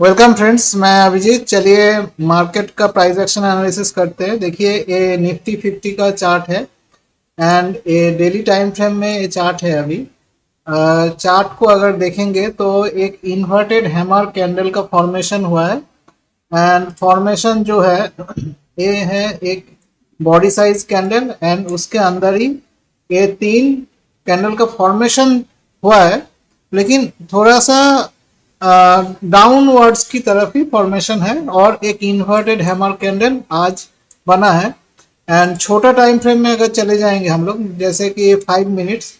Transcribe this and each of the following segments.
Welcome friends, मैं अभिजीत। चलिए market का प्राइस एक्शन एनालिसिस करते हैं। देखिए ये निफ्टी 50 का चार्ट है एंड ये डेली टाइम फ्रेम में ये चार्ट है। अभी चार्ट को अगर देखेंगे तो एक इन्वर्टेड हैमर कैंडल का फॉर्मेशन हुआ है एंड फॉर्मेशन जो है ये है एक बॉडी साइज कैंडल एंड उसके अंदर ही ये तीन कैंडल का फॉर्मेशन हुआ है, लेकिन थोड़ा सा डाउनवर्ड्स की तरफ ही फॉर्मेशन है और एक इन्वर्टेड हैमर कैंडल आज बना है। एंड छोटा टाइम फ्रेम में अगर चले जाएंगे हम लोग, जैसे कि 5 मिनट्स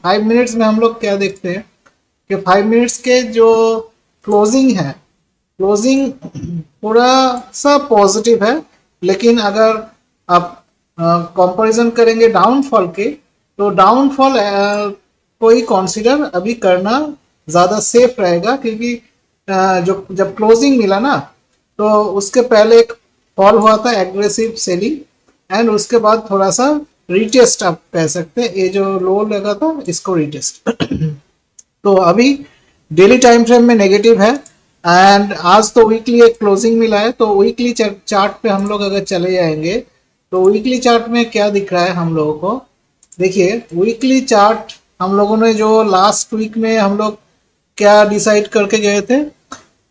5 मिनट्स में हम लोग क्या देखते हैं कि 5 मिनट्स के जो क्लोजिंग है, क्लोजिंग थोड़ा सा पॉजिटिव है, लेकिन अगर आप कंपैरिजन करेंगे डाउनफॉल के तो डाउनफॉल कोई कंसीडर अभी करना ज़्यादा सेफ रहेगा, क्योंकि जो जब क्लोजिंग मिला ना तो उसके पहले एक फॉल हुआ था, एग्रेसिव सेलिंग, एंड उसके बाद थोड़ा सा रीटेस्ट आप कह सकते हैं। ये जो लो लगा था इसको रीटेस्ट तो अभी डेली टाइम फ्रेम में नेगेटिव है एंड आज तो वीकली एक क्लोजिंग मिला है। तो वीकली चार्ट पे हम लोग अगर चले जाएंगे तो वीकली चार्ट में क्या दिख रहा है हम लोगों को। देखिए वीकली चार्ट हम लोगों ने जो लास्ट वीक में हम लोग क्या डिसाइड करके गए थे,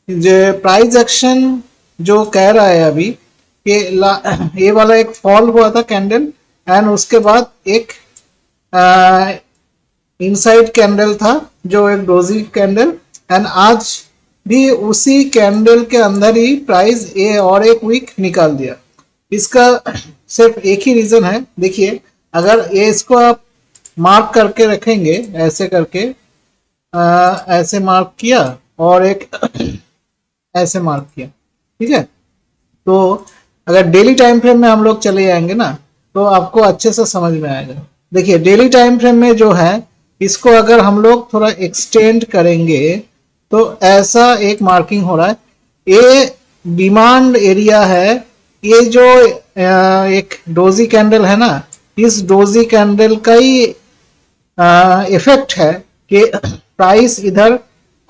जो प्राइस एक्शन जो कह रहा है अभी कि ये वाला एक फॉल हुआ था कैंडल एंड उसके बाद एक इनसाइड कैंडल था जो एक डोजी कैंडल, एंड आज भी उसी कैंडल के अंदर ही प्राइस ये और एक वीक निकाल दिया। इसका सिर्फ एक ही रीजन है। देखिए अगर ये इसको आप मार्क करके रखेंगे, ऐसे करके ऐसे मार्क किया और एक ऐसे मार्क किया, ठीक है। तो अगर डेली टाइम फ्रेम में हम लोग चले जाएंगे ना तो आपको अच्छे से समझ में आएगा। देखिए डेली टाइम फ्रेम में जो है इसको अगर हम लोग थोड़ा एक्सटेंड करेंगे तो ऐसा एक मार्किंग हो रहा है। ये डिमांड एरिया है। ये जो एक डोजी कैंडल है ना, इस डोजी कैंडल का ही इफेक्ट है कि प्राइस इधर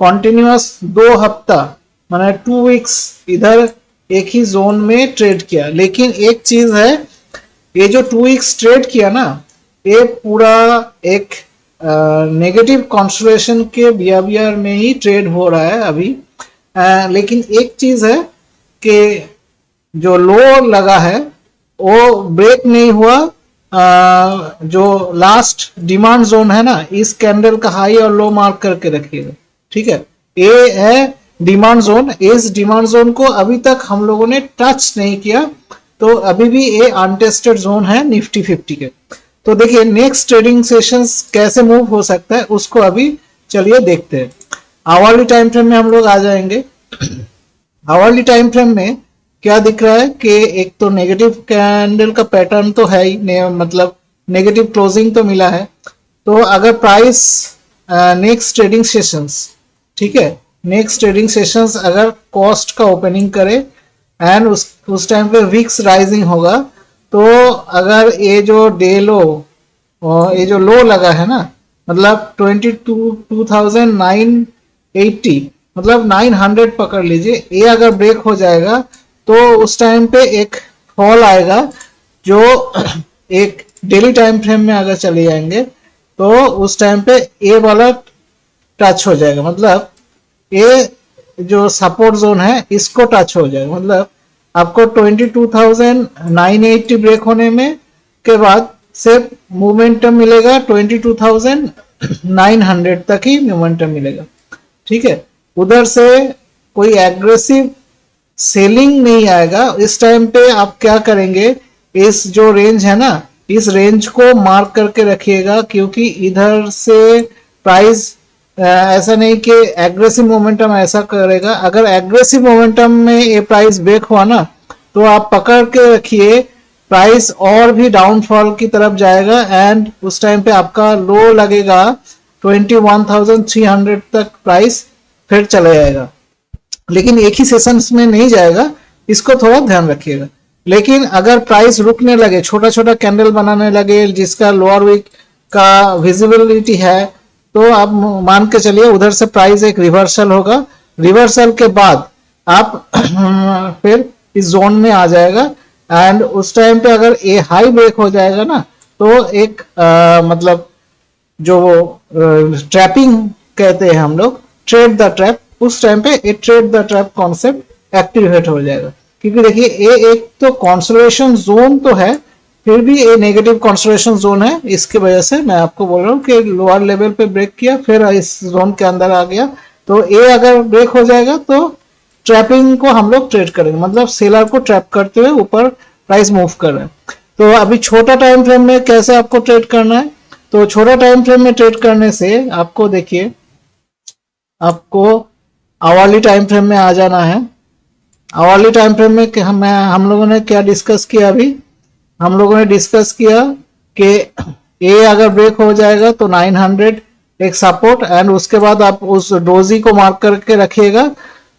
कॉन्टिन्यूस 2 हफ्ता माने 2 वीक्स इधर एक ही जोन में ट्रेड किया। लेकिन एक चीज है, ये जो 2 वीक्स ट्रेड किया ना ये पूरा एक नेगेटिव कॉन्स्टलेशन के बिहेवियर में ही ट्रेड हो रहा है अभी। लेकिन एक चीज है कि जो लो लगा है वो ब्रेक नहीं हुआ। जो लास्ट डिमांड जोन है ना, इस कैंडल का हाई और लो मार्क करके रखिएगा, ठीक है। ये है डिमांड जोन। इस डिमांड जोन को अभी तक हम लोगों ने टच नहीं किया, तो अभी भी ये अनटेस्टेड जोन है निफ्टी 50 के। तो देखिए नेक्स्ट ट्रेडिंग सेशंस कैसे मूव हो सकता है उसको अभी चलिए देखते हैं। आवरली टाइम फ्रेम में हम लोग आ जाएंगे। आवरली टाइम फ्रेम में क्या दिख रहा है कि एक तो नेगेटिव कैंडल का पैटर्न तो है ही, मतलब नेगेटिव क्लोजिंग तो मिला है। तो अगर प्राइस नेक्स्ट ट्रेडिंग सेशंस, ठीक है, नेक्स्ट ट्रेडिंग सेशंस अगर कॉस्ट का ओपनिंग करे एंड उस टाइम पे विक्स राइजिंग होगा, तो अगर ये जो डे लो और ये जो लो लगा है ना, मतलब 22,980 मतलब 900 पकड़ लीजिए, ये अगर ब्रेक हो जाएगा तो उस टाइम पे एक फॉल आएगा जो एक डेली टाइम फ्रेम में अगर चले जाएंगे तो उस टाइम पे ये वाला टच हो जाएगा, मतलब ये जो सपोर्ट जोन है इसको टच हो जाएगा। मतलब आपको 22,980 ब्रेक होने में के बाद सिर्फ मोमेंटम मिलेगा 22,900 तक ही मोमेंटम मिलेगा, ठीक है। उधर से कोई एग्रेसिव सेलिंग नहीं आएगा। इस टाइम पे आप क्या करेंगे, इस जो रेंज है ना, इस रेंज को मार्क करके रखिएगा, क्योंकि इधर से प्राइस ऐसा नहीं कि एग्रेसिव मोमेंटम ऐसा करेगा। अगर एग्रेसिव मोमेंटम में ये प्राइस ब्रेक हुआ ना तो आप पकड़ के रखिए, प्राइस और भी डाउनफॉल की तरफ जाएगा एंड उस टाइम पे आपका लो लगेगा 21,300 तक प्राइस फिर चले जाएगा। लेकिन एक ही सेशंस में नहीं जाएगा, इसको थोड़ा ध्यान रखिएगा। लेकिन अगर प्राइस रुकने लगे, छोटा छोटा कैंडल बनाने लगे जिसका लोअर वीक का विजिबिलिटी है, तो आप मान के चलिए उधर से प्राइस एक रिवर्सल होगा। रिवर्सल के बाद आप फिर इस जोन में आ जाएगा। एंड उस टाइम पे अगर ए हाई ब्रेक हो जाएगा ना, तो एक मतलब जो ट्रैपिंग कहते हैं हम लोग, ट्रेड द ट्रैप, उस टाइम पे ए trade the trap concept activate हो जाएगा। क्योंकि देखिए ये एक तो कंसोलिडेशन जोन तो है, फिर भी ये नेगेटिव कंसोलिडेशन जोन है। इसकी वजह से मैं आपको बोल रहा हूँ कि लोअर लेवल पे ब्रेक किया, फिर इस जोन के अंदर आ गया, तो ये अगर ब्रेक हो जाएगा तो ट्रैपिंग को हम लोग ट्रेड करेंगे, मतलब सेलर को ट्रैप करते हुए ऊपर प्राइस मूव कर रहे हैं। तो अभी छोटा टाइम फ्रेम में कैसे आपको ट्रेड करना है, तो छोटा टाइम फ्रेम में ट्रेड करने से आपको देखिए, आपको आवर्ली टाइम फ्रेम में आ जाना है। आवर्ली टाइम फ्रेम में हम लोगों ने क्या डिस्कस किया, अभी हम लोगों ने डिस्कस किया कि ए अगर ब्रेक हो जाएगा तो 900 एक सपोर्ट, एंड उसके बाद आप उस डोजी को मार्क करके रखिएगा।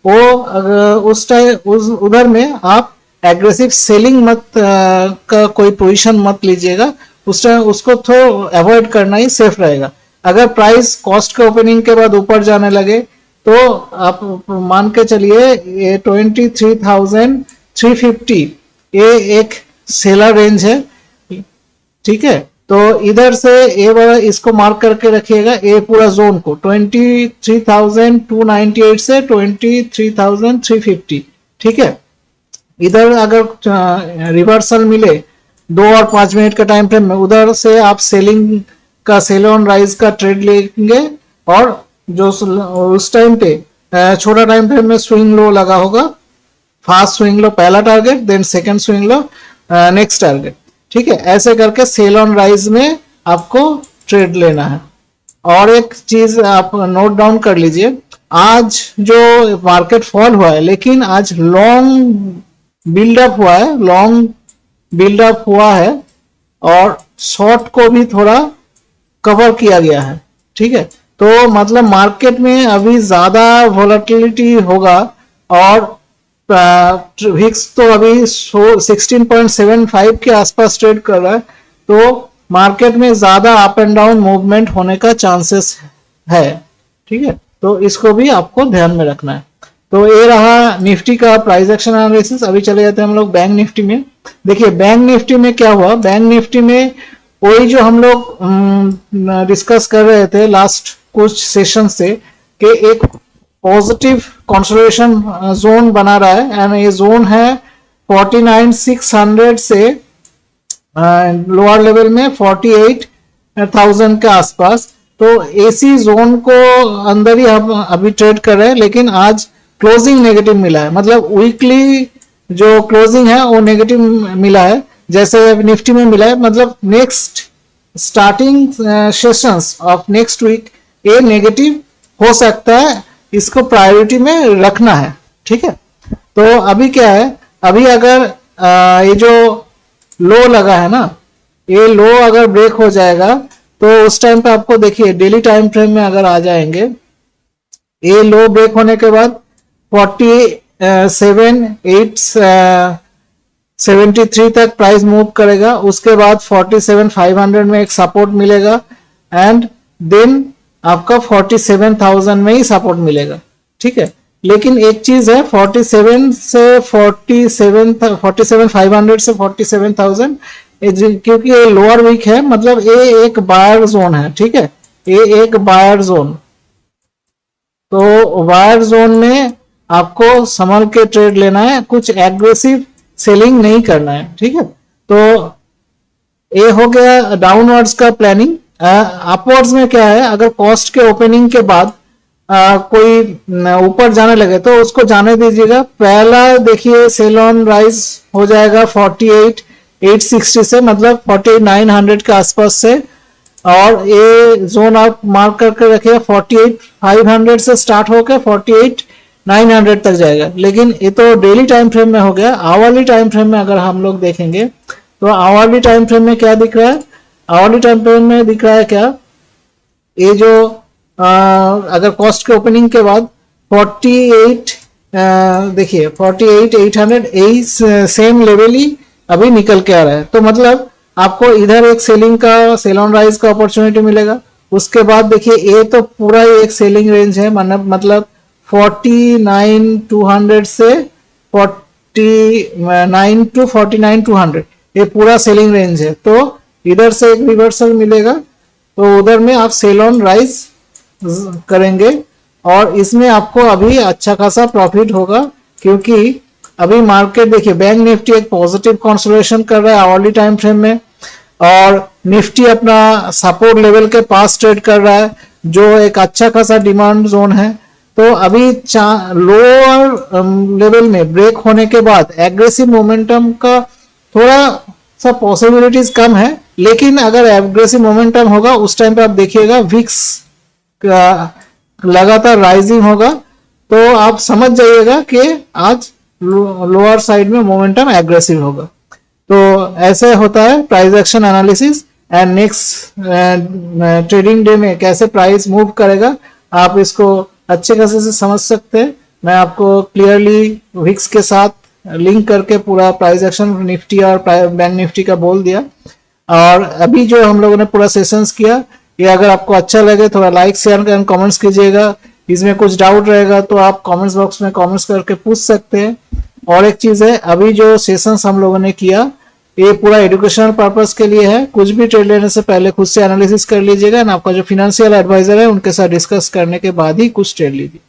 वो अगर उस टाइम उधर में आप एग्रेसिव सेलिंग मत का कोई पोजीशन मत लीजिएगा, उस टाइम उसको थोड़ा अवॉइड करना ही सेफ रहेगा। अगर प्राइस कॉस्ट के ओपनिंग के बाद ऊपर जाने लगे तो आप मान के चलिए ये 23,350 ये एक सेलर रेंज है, ठीक है। तो इधर से ये वाला इसको मार्क करके रखिएगा, ये पूरा जोन को 23,298 से 23,350, ठीक है। इधर अगर रिवर्सल मिले 2 और 5 मिनट का टाइम फ्रेम में, उधर से आप सेलिंग का सेल ऑन राइज का ट्रेड लेंगे, और जो उस टाइम पे छोटा टाइम फ्रेम में स्विंग लो लगा होगा, फास्ट स्विंग लो पहला target, then second swing low next target, ठीक है। ऐसे करके सेल ऑन राइज में आपको ट्रेड लेना है। और एक चीज आप नोट डाउन कर लीजिए, आज जो मार्केट फॉल हुआ है, लेकिन आज लॉन्ग बिल्डअप हुआ है, लॉन्ग बिल्डअप हुआ है, और शॉर्ट को भी थोड़ा कवर किया गया है, ठीक है। तो मतलब मार्केट में अभी ज्यादा वोलेटिलिटी होगा, और विक्स तो अभी 16.75 के आसपास ट्रेड कर रहा है, तो मार्केट में ज्यादा अप एंड डाउन मूवमेंट होने का चांसेस है, ठीक है। तो इसको भी आपको ध्यान में रखना है। तो ये रहा निफ्टी का प्राइस एक्शन एनालिसिस। अभी चले जाते हैं हम लोग बैंक निफ्टी में। देखिए बैंक निफ्टी में क्या हुआ, बैंक निफ्टी में वही जो हम लोग डिस्कस कर रहे थे लास्ट कुछ सेशन से, कि एक पॉजिटिव कंसोलिडेशन जोन बना रहा है, एंड ये जोन है 49,600 से लोअर लेवल में 48,000 के आसपास। तो एसी जोन को अंदर ही हम अभी ट्रेड कर रहे हैं, लेकिन आज क्लोजिंग नेगेटिव मिला है, मतलब वीकली जो क्लोजिंग है वो नेगेटिव मिला है, जैसे निफ्टी में मिला है। मतलब next starting sessions of next week ये नेगेटिव हो सकता है, इसको प्रायोरिटी में रखना है, ठीक है। तो अभी क्या है, अभी अगर ये जो लो लगा है ना, ये लो अगर ब्रेक हो जाएगा तो उस टाइम पे आपको देखिए डेली टाइम फ्रेम में अगर आ जाएंगे, ये लो ब्रेक होने के बाद 47,873 तक प्राइस मूव करेगा, उसके बाद 47,500 में एक सपोर्ट मिलेगा, एंड देन आपका 47,000 में ही सपोर्ट मिलेगा, ठीक है। लेकिन एक चीज है, 47 से 47,500 से 47,000, क्योंकि ये लोअर वीक है, मतलब ये एक बायर जोन है, ठीक है, ये एक बायर जोन। तो बायर जोन में आपको संभल के ट्रेड लेना है, कुछ एग्रेसिव सेलिंग नहीं करना है, ठीक है। तो ये हो गया डाउनवर्ड्स का प्लानिंग। अपवर्ड्स में क्या है, अगर कॉस्ट के ओपनिंग के बाद कोई ऊपर जाने लगे तो उसको जाने दीजिएगा। पहला देखिए सेल ऑन राइज हो जाएगा 48,860 से, मतलब 49,900 के आसपास से, और ये जोन आप मार्क करके रखिए 48,500 से स्टार्ट होकर 48,900 तक जाएगा। लेकिन ये तो डेली टाइम फ्रेम में हो गया। आवरली टाइम फ्रेम में अगर हम लोग देखेंगे तो आवरली टाइम फ्रेम में क्या दिख रहा है, आवरली टाइम फ्रेम में दिख रहा है क्या, ये जो अगर कॉस्ट के ओपनिंग के बाद 48 देखिए 48,800 यही सेम लेवल ही अभी निकल के आ रहा है। तो मतलब आपको इधर एक सेलिंग का सेल ऑन राइज का अपॉर्चुनिटी मिलेगा। उसके बाद देखिए ये तो पूरा एक सेलिंग रेंज है, मतलब 49,200 से 49 to 49,200 ये पूरा सेलिंग रेंज है। तो इधर से एक रिवर्सल मिलेगा तो उधर में आप सेल ऑन राइज करेंगे और इसमें आपको अभी अच्छा खासा प्रॉफिट होगा, क्योंकि अभी मार्केट देखिए बैंक निफ्टी एक पॉजिटिव कंसोलिडेशन कर रहा है आवरली टाइम फ्रेम में, और निफ्टी अपना सपोर्ट लेवल के पास ट्रेड कर रहा है जो एक अच्छा खासा डिमांड जोन है। तो अभी लोअर लेवल में ब्रेक होने के बाद एग्रेसिव मोमेंटम का थोड़ा सा पॉसिबिलिटीज कम है, लेकिन अगर एग्रेसिव मोमेंटम होगा उस टाइम पे आप देखिएगा विक्स लगातार राइजिंग होगा, तो आप समझ जाइएगा कि आज लोअर साइड में मोमेंटम एग्रेसिव होगा। तो ऐसे होता है price action analysis, and next trading day में कैसे प्राइस मूव करेगा आप इसको अच्छे खासे से समझ सकते हैं। मैं आपको क्लियरली विक्स के साथ लिंक करके पूरा प्राइस एक्शन निफ्टी और बैंक निफ्टी का बोल दिया। और अभी जो हम लोगों ने पूरा सेशंस किया, ये अगर आपको अच्छा लगे थोड़ा लाइक शेयर एंड कमेंट्स कीजिएगा। इसमें कुछ डाउट रहेगा तो आप कमेंट्स बॉक्स में कमेंट्स करके पूछ सकते हैं। और एक चीज है, अभी जो सेशंस हम लोगों ने किया ये पूरा एजुकेशनल पर्पस के लिए है। कुछ भी ट्रेड लेने से पहले खुद से एनालिसिस कर लीजिएगा, ना आपका जो फिनेंशियल एडवाइजर है उनके साथ डिस्कस करने के बाद ही कुछ ट्रेड लीजिए।